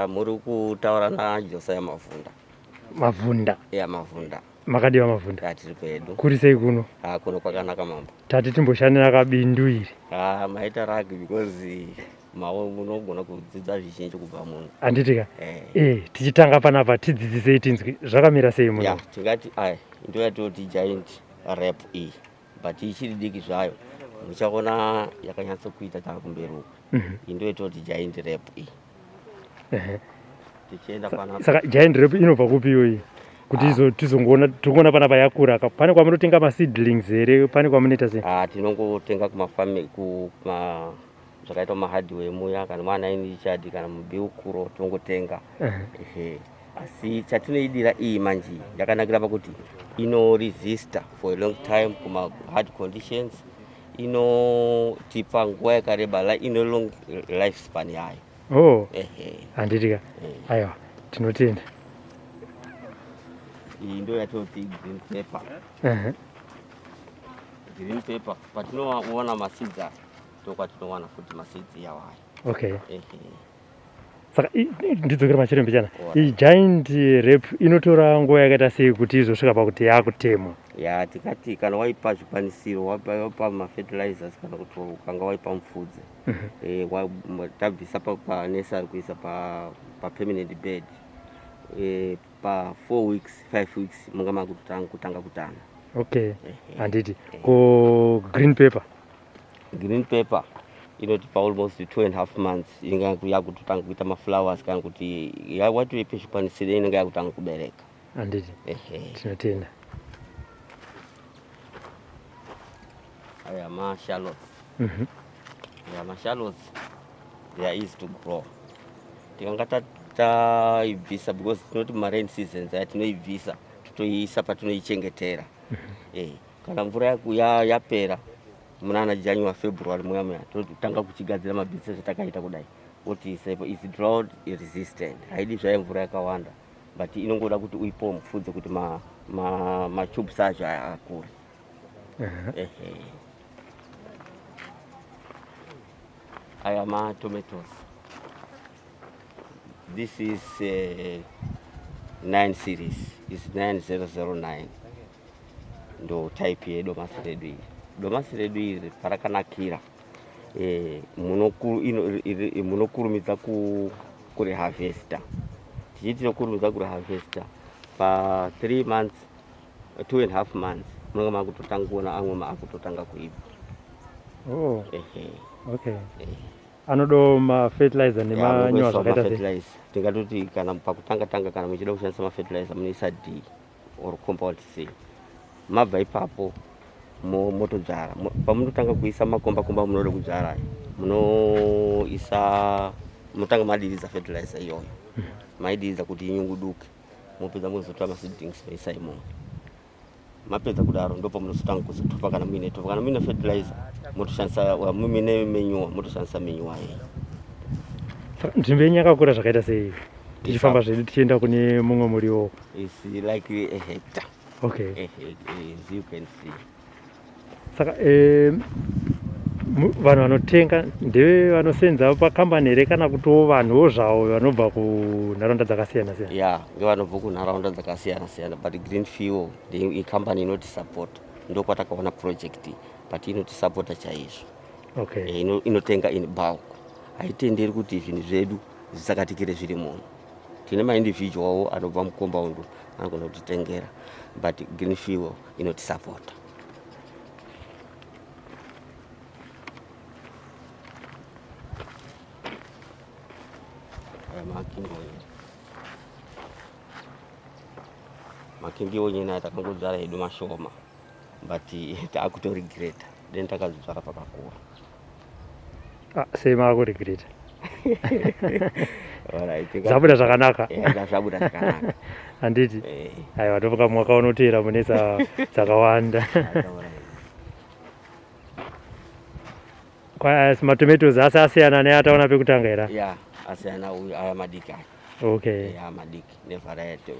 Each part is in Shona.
Muri kutaura naJosa yamavunda. Mavunda. Ya mavunda. Makadiwa mavunda. Tiri pedu. Kuri sei kuno? Kuno kwakanaka mambo. Tati timboshandira kabindu iri. Maita rugby because mawo munogona kudzidza zvizhinji kubva munhu. Anditika. Tichitanga panapa tidzidzisei tinzwi zvakamira sei muno. Tingati ndo yatoti giant rap E. But ichiri diki zvayo. Muchaona yakanyatsa kuita takumberuka. Ndo yatoti giant rap E. Tichienda panapa. Saka giant rap inobva kupi iyoyi? Kuti tizongoona panapa yakura pane kwamunotenga maseedlings here pane kwamunoita sei? Tinongotenga kumafami zvakaita mahardware muya kana mwana inichadi kana mubiukuro tinongotenga. Asi chatinoidira iyi manje yakanakira pakuti inoresista for a long time kuma hard conditions, inotipa nguva yakareba, ino long lifespan yayo. Handitika. Aiwa, tinotenda. Iyi ndo yatoti green pepper. Green pepper patinoona maseeds tokatinowana futi maseeds yawayo. Saka ndidzokera machirembe chana. Iyi giant rap inotora nguva yakaita sei kuti izosvika pakuti yakutemwa? Tikati kana waipa zvikwanisiro, waipa mafertilizers kana kuti ukanga waipa mufudzi, tabvisa panesari kuisa permanent bed, pa 4 weeks 5 weeks munga makutanga kutana. Handiti ko green pepper inotipa almost 2.5 months inga yakutanga kuita maflowers kana kuti watoipe zvikwanisiro inenge yakutanga kubereka. Handiti. Tinotenda. Aya shallots. Shallots, they are easy to grow. Tikanga taibvisa because tinoti rain seasons tinoibvisa totoiisa patinoichengetera. Kana mvura yapera munana January February muya totanga kuchigadzira mabhizinesi atakaita kudai. Kuti is drought resistant. Haidi zvayo mvura yakawanda, but inongoda kuti uipo mufudze kuti tubes acho akure. Aya tomatoes. This is 9 series. It's 9009. Ndo type ye domasi redu iri. Domasi redu iri parakanakira. Munokurumidza kuri harvester. Tichiti nokurumidza kuri harvester pa 3 months 2.5 months munenge makutotanga kuona amwe maakutotanga kuibva. Anodo mafertilizer nemanyowa zvakaita sei? Tingatoti kana pakutanga kana muchida kushandisa mafertilizer munoisa D or compound C. Mabva ipapo motodzvara. Pamunotanga kuisa makomba munoda kudzvara munotanga madiridza fertilizer iyoyo. Maidiridza kuti inyunguduke. Mopedza mozotora maseedlings moisa imomo. Mapedza kudaro ndipo munotanga kuzotupa kana muine fertilizer motoshandisa muine manure motoshandisa manure. Nzvimbo yenyu yakakura zvakaita sei? Tichifamba zvedu tichienda kune mumwe muriwo. It's like a hectare. As you can see. Saka vanhu vanotenga ndeve vanosenza pakambani here kana kutiwo vanhuwo zvavo vanobva kunharaunda dzakasiyana siyana? Ngevanobva kunharaunda dzakasiyana siyana, but green fuel ikambani inotisapota. Ndokwatakaona project but inotisapota chaizvo. Inotenga in bulk. Haitenderi kuti zvinhu zvedu zvisakatikire zviri muno. Tine maindividual anobva mucompound anogona kutitengera, but green fuel inotisapota. Makingi onyena atakangodzara hedu mashoma, but taakutoregreta then takazodzara pakakura. Sei maakuregreta? Zvabuda zvakanaka. Zvabuda zvakanaka. Handiti. Aiwa, ndopoka mwakaonoteera mune dzakawanda. Matomatoes asi asiyana neataona pekutanga here? Asiyana uyu aya madiki aya. Madiki nevariety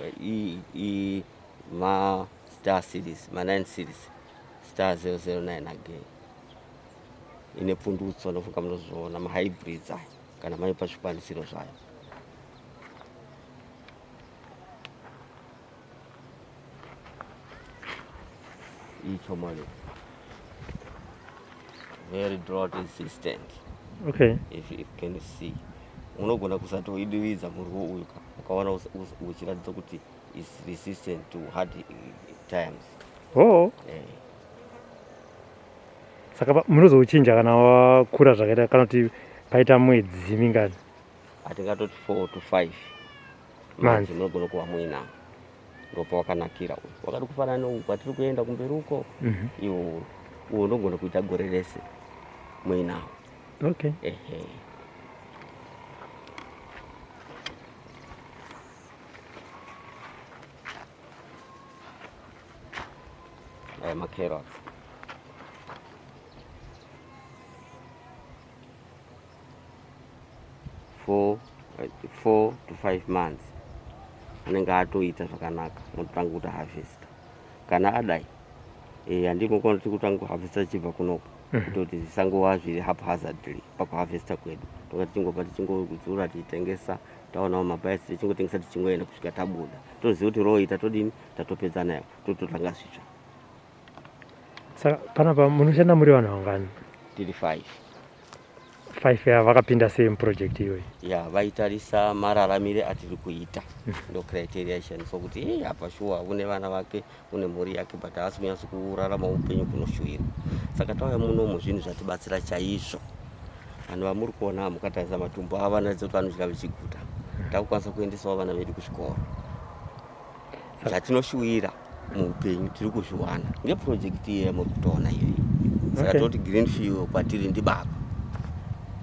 star series 9 series star 009 again. Ine pundutso nofunga munozoona mahybrids aya kana maipa zvikwanisiro zvayo. icho mali very drought resistant. Okay. If you can see unogona kusatoidiriza muriwo uyu ukaona uchiratidza kuti is resistant to hard times. Oh. Saka munozouchinja kana wakura zvakaita kana kuti paita mwedzi mingani? Hatingatoti 4 to 5 manzi munogona kuva muina ndopa wakanakira uyu wakati kufanana neuyu kwatiri kuenda kumberi uko iwo uwo ndogona kuita gore rese muinawo. Okay. Aya macarrots. Four to 5 months anenge atoita zvakanaka mototanga kuti harvesta. Kana adai handingokona kuti kutanga kuharvesta chibva kunoko kutoti zvisangova zviri haphazardly pakuharvesta kwedu toka tichingopa tichingodzura tichitengesa taonawo mabhaisi tichingotengesa tichingoenda kusvika tabuda toziva kuti roita todini tatopedza nayo tototanga zvitsva. Saka panapa munoshanda muri vanhu vangani? Tiri 5. 5 ya vakapinda sei muproject iyoyi? Ya vaitarisa mararamire atiri kuita ndo criteria ishandiswa kuti apa shuwa une vana vake une mhuri yake but haasi kunyatso kurarama upenyu kunoshuwira. Saka tauya munomu zvinhu zvatibatsira chaizvo. Vanhu vamuri kuona mukatarisa matumbu ava vanoratidza kuti vanodya vechiguta. Takukwanisa kuendesawo vana vedu kuchikoro. Zvatinoshuwira muupenyu tiri kuzviwana ngeprojekti iyi yamuri kutoona iyoyi. Saka toti green fuel kwatiri ndibaba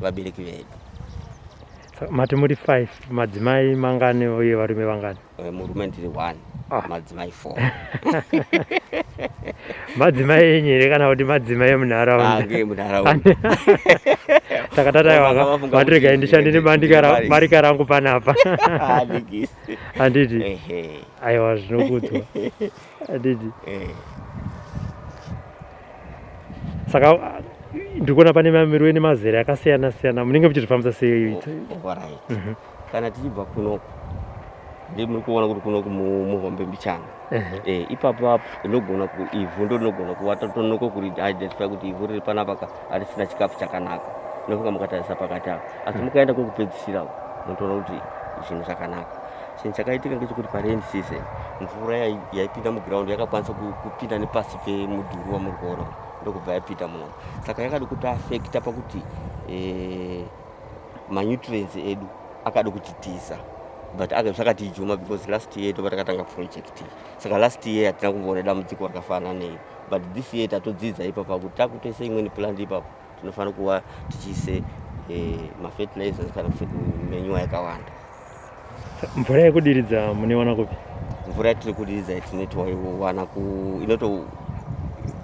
vabereki vedu. Mati muri 5 madzimai mangani uye varume vangani? Murume ndiri 1 madzimai 4. Madzimai enyere kana kuti madzimai emunharaunda? Munharaunda. Saka tataiwanga matirega ndishandire barika rangu panapa. Handiti? Aiwa zvinokudzwa. Handiti? Saka ndikuona pane mamiriro nemazera akasiyana siyana munenge muchizvifambisa sei? Kana tichibva kunoko ndimuri kuona kuti kunoko muhombe mbichana ipapo inogona ivhu ndo rinogona kuvata tonoko kuri identify kuti ivhu riri panapa harisina chikafu chakanaka inofunga mukatarisa pakati apo asi mukaenda kwekupedzisira munotoona kuti zvinhu zvakanaka. Chinhu chakaitika ngechekuti parain season mvura yaipinda muground yakakwanisa kupinda nepasi pemudhuri wamuri kuona ndokubva yapinda muno. Saka yakada kuti affecta pakuti manutrients edu akada kutitiza but zvakatijuma because last year toba takatanga project. Saka last year hatina kumboona dambudziko rakafanana neyi but this year tatodzidza ipapo kuti takutoisa imweni plant ipapo tinofanira kuva tichiise mafertilizers kana manure yakawanda. Mvura yekudiridza munoiwana kupi? Mvura yatiri kudiridza tinotoiwana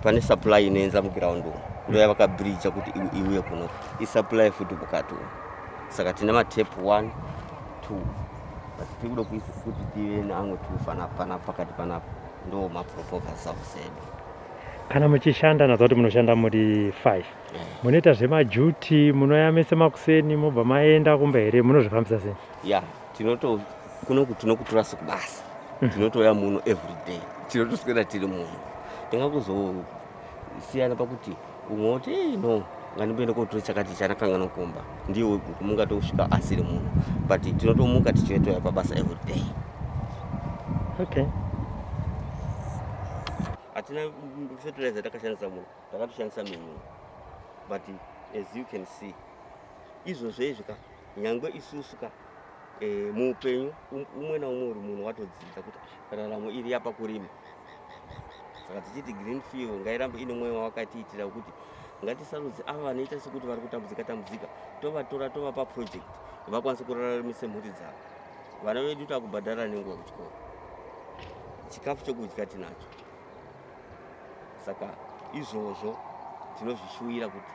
pane supply inoenza muground ndo yavakabridge kuti iuye kuno isupply futi mukati. Saka tina matap 1 2 but tiri kuda kuti tive neamwe 2 panapa pakati panapa ndo maproposals avusedu. Kana muchishanda nazo kuti munoshanda muri 5 munoita zvemajuti munoyamese makuseni mobva maenda kumba here munozvifambisa sei? Ya kunoku tinokutora sekubasa tinotoya muno everyday tinotoswera tiri muno. Tingakuzosiyana pakuti umwe woti no ngandimboende kotora chakati chanakanga nokomba ndiwo mungatosvika asiri muno but tinotomuka tichitoya pabasa everyday. Okay. Hatina fertilizer takashandisa muno takatoshandisa manure but as you can see izvozvezvika nyangwe isusuka muupenyu umwe naumwe uri munhu watodzidza kuti raramo iri yapa kurima. Saka tichiti green fuel ngairambe ine mwoyo wakatiitira kuti ngatisarudze ava vanoita sekuti vari kutambudzika tovatora tovapa project vakwanise kuraramise mhuri dzavo. Vana vedu takubhadhara nenguva kuchikoro, chikafu chokudya tinacho. Saka izvozvo tinozvishuwira kuti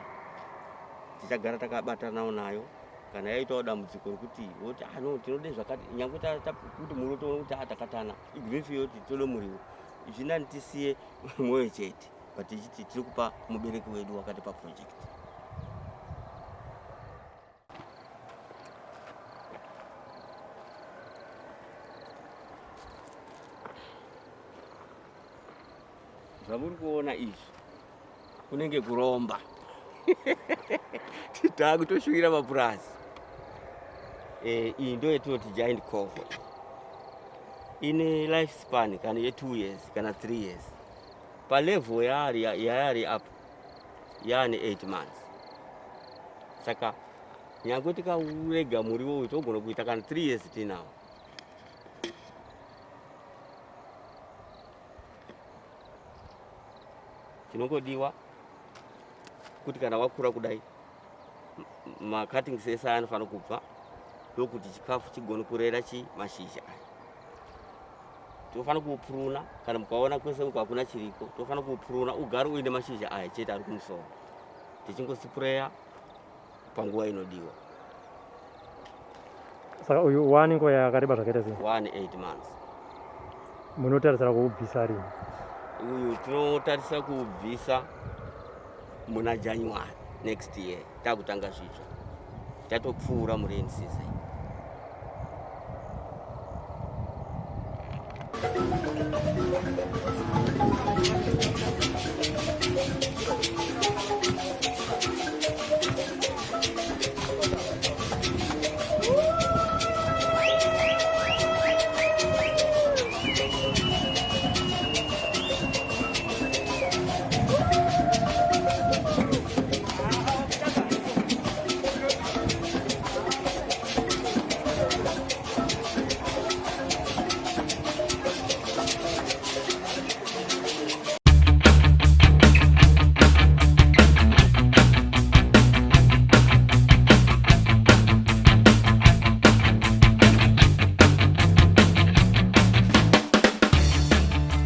tichagara takabatanawo nayo. Kana yaitawo dambudziko rokuti woti no tinode zvakati nyangwe kuti muri toona kuti takatana green fuel yoti tode muriwo zvinani tisiye mwoyo chete but tichiti tiri kupa mubereki wedu wakatipa project. zvamuri kuona izvi kunenge kuromba. Takutoshuvira mapurazi. Iyi ndo yatinoti giant cover. Ine life span kana ye 2 years kana 3 years. Pa level yari up yani 8 months. Saka nyangwe tikaurega muriwo uyu togona kuita kana 3 years tinawo. Chinongodiwa kuti kana wakura kudai ma-cuttings ese anofana kubva ndokuti chikafu chigone kurera mashizha aya. Tofana kuupuruna kana mukaona kwese uko hakuna chiriko, tofana kuupuruna ugare uine mashizha aya chete ari kumusoro. Tichingosipureya panguva inodiwa. Saka uyu wani nguva yakareba zvakaita sei? 8 months. Munotarisira kuubvisa rini? Uyu tinotarisa kuubvisa muna January next year. Takutanga zvitsva. Tatopfuura murain season.